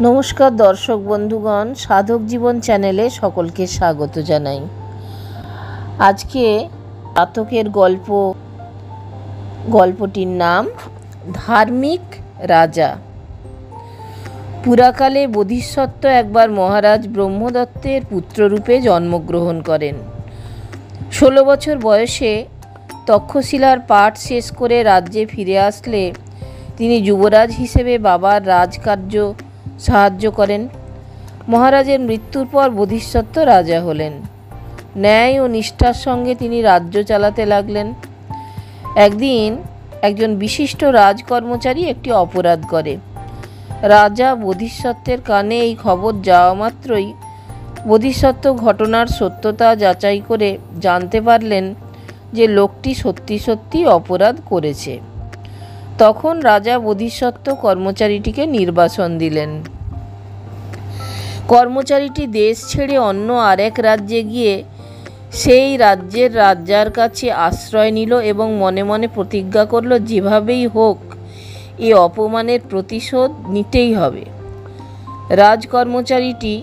নমস্কার দর্শক বন্ধুগণ, সাধক জীবন চ্যানেলে সকলকে স্বাগত জানাই। আজকে জাতকের গল্পটির নাম ধার্মিক রাজা। পুরাকালে বোধিসত্ত্ব একবার মহারাজ ব্রহ্মদত্তের পুত্ররূপে জন্মগ্রহণ করেন। 16 বছর বয়সে তক্ষশিলার পাঠ শেষ করে রাজ্যে ফিরে আসলে তিনি যুবরাজ হিসেবে বাবার রাজকার্য সাহায্য করেন। মহারাজের মৃত্যুর পর বোধিসত্ত্ব রাজা হলেন। ন্যায় ও নিষ্ঠার সঙ্গে তিনি রাজ্য চালাতে লাগলেন। একদিন একজন বিশিষ্ট রাজকর্মচারী একটি অপরাধ করে। রাজা বোধিসত্ত্বের কানে এই খবর যাওয়া মাত্রই বোধিসত্ত্ব ঘটনার সত্যতা যাচাই করে জানতে পারলেন যে লোকটি সত্যি সত্যি অপরাধ করেছে। তখন রাজা বোধিসত্ত্ব কর্মচারীটিকে নির্বাসন দিলেন। কর্মচারীটি দেশ ছেড়ে অন্য আরেক রাজ্যে গিয়ে সেই রাজ্যের রাজার কাছে আশ্রয় নিল এবং মনে মনে প্রতিজ্ঞা করল যেভাবেই হোক এই অপমানের প্রতিশোধ নিতেই হবে। রাজকর্মচারীটি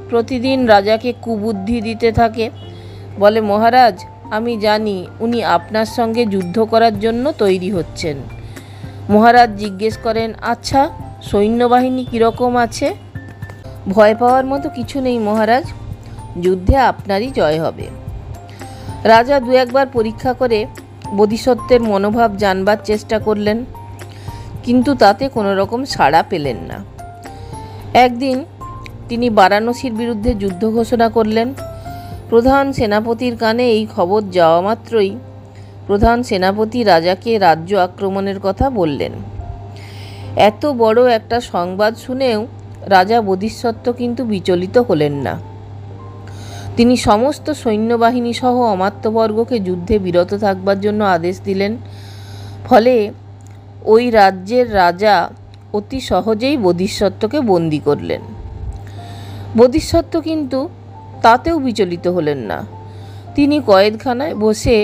প্রতিদিন রাজাকে কুবুদ্ধি দিতে থাকে। বলে, মহারাজ, আমি জানি উনি আপনার সঙ্গে যুদ্ধ করার জন্য তৈরি হচ্ছেন। মহারাজ জিজ্ঞেস করেন, আচ্ছা, সৈন্যবাহিনী কীরকম আছে? ভয় পাওয়ার মতো কিছু নেই মহারাজ, যুদ্ধে আপনারই জয় হবে। রাজা দু একবার পরীক্ষা করে বোধিসত্ত্বের মনোভাব জানবার চেষ্টা করলেন, কিন্তু তাতে কোনো রকম সাড়া পেলেন না। একদিন তিনি বারাণসীর বিরুদ্ধে যুদ্ধ ঘোষণা করলেন। প্রধান সেনাপতির কানে এই খবর যাওয়া মাত্রই প্রধান সেনাপতি রাজাকে রাজ্য আক্রমণের কথা বললেন। এত বড় একটা সংবাদ শুনেও রাজা বোধিসত্ত্ব কিন্তু বিচলিত হলেন না। তিনি সমস্ত সৈন্যবাহিনী সহ অমাত্যবর্গকে যুদ্ধে বিরত থাকবার জন্য আদেশ দিলেন। ফলে ওই রাজ্যের রাজা অতি সহজেই বোধিসত্ত্বকে বন্দি করলেন। বোধিসত্ত্ব কিন্তু তাতেও বিচলিত হলেন না। তিনি কয়েদখানায় বসে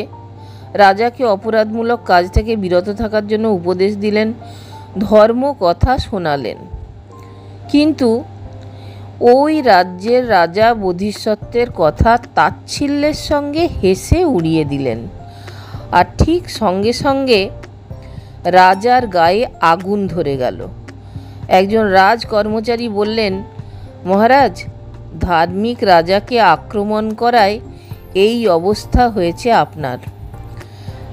রাজাকে অপরাধমূলক কাজ থেকে বিরত থাকার জন্য উপদেশ দিলেন, ধর্ম কথা শোনালেন। কিন্তু ওই রাজ্যের রাজা বোধিসত্ত্বের কথা তাচ্ছিল্যের সঙ্গে হেসে উড়িয়ে দিলেন। আর ঠিক সঙ্গে সঙ্গে রাজার গায়ে আগুন ধরে গেল। একজন রাজকর্মচারী বললেন, মহারাজ, ধার্মিক রাজাকে আক্রমণ করায় এই অবস্থা হয়েছে আপনার।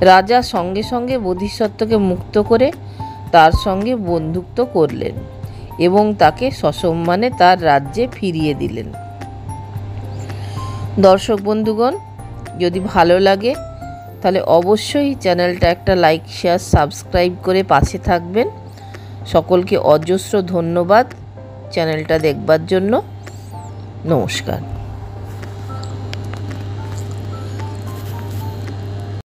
রাজা সঙ্গে সঙ্গে বোধিসত্ত্বকে মুক্ত করে তার সঙ্গে বন্ধুত্ব করলেন এবং তাকে সসম্মানে তার রাজ্যে ফিরিয়ে দিলেন। দর্শক বন্ধুগণ, যদি ভালো লাগে তাহলে অবশ্যই চ্যানেলটা একটা লাইক, শেয়ার, সাবস্ক্রাইব করে পাশে থাকবেন। সকলকে অজস্র ধন্যবাদ চ্যানেলটা দেখবার জন্য। নমস্কার।